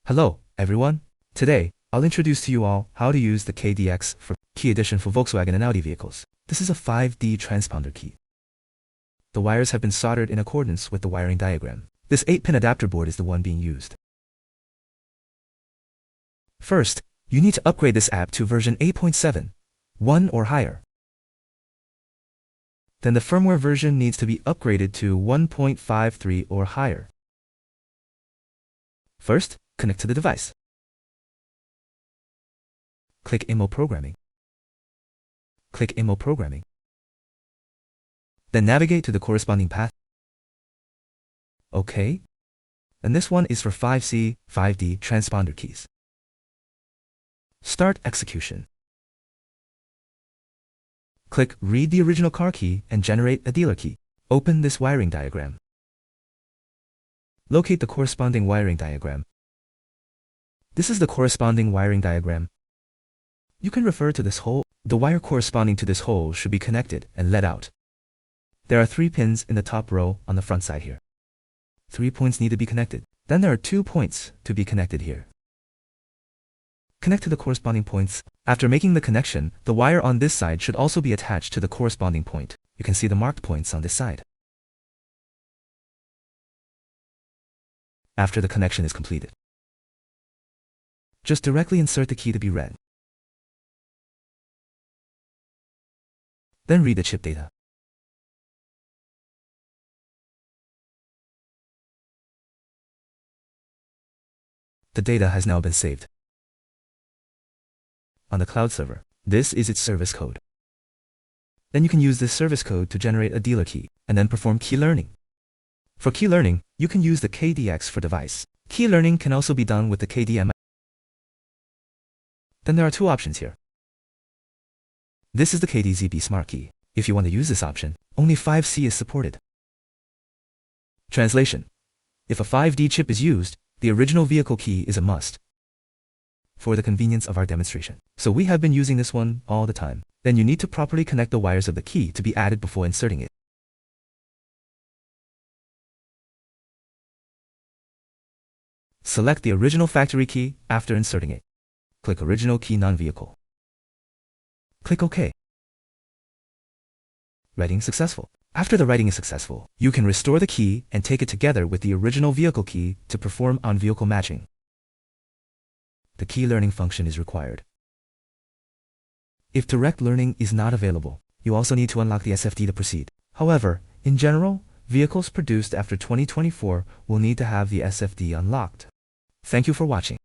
Hello, everyone. Today, I'll introduce to you all how to use the KD-X4 key edition for Volkswagen and Audi vehicles. This is a 5D transponder key. The wires have been soldered in accordance with the wiring diagram. This 8-pin adapter board is the one being used. First, you need to upgrade this app to version 8.7, 1 or higher. Then the firmware version needs to be upgraded to 1.53 or higher. First, connect to the device. Click IMO Programming. Click IMO Programming. Then navigate to the corresponding path. OK. And this one is for 5C, 5D transponder keys. Start execution. Click Read the original car key and generate a dealer key. Open this wiring diagram. Locate the corresponding wiring diagram. This is the corresponding wiring diagram. You can refer to this hole. The wire corresponding to this hole should be connected and let out. There are 3 pins in the top row on the front side here. 3 points need to be connected. Then there are 2 points to be connected here. Connect to the corresponding points. After making the connection, the wire on this side should also be attached to the corresponding point. You can see the marked points on this side. After the connection is completed, just directly insert the key to be read. Then read the chip data. The data has now been saved on the cloud server. This is its service code. Then you can use this service code to generate a dealer key and then perform key learning. For key learning, you can use the KD-X4 device. Key learning can also be done with the Keydiy. Then there are 2 options here. This is the KD-ZB Smart Key. If you want to use this option, only 5C is supported. Translation: if a 5D chip is used, the original vehicle key is a must for the convenience of our demonstration. So we have been using this one all the time. Then you need to properly connect the wires of the key to be added before inserting it. Select the original factory key after inserting it. Click Original Key Non-Vehicle. Click OK. Writing successful. After the writing is successful, you can restore the key and take it together with the original vehicle key to perform on-vehicle matching. The key learning function is required. If direct learning is not available, you also need to unlock the SFD to proceed. However, in general, vehicles produced after 2024 will need to have the SFD unlocked. Thank you for watching.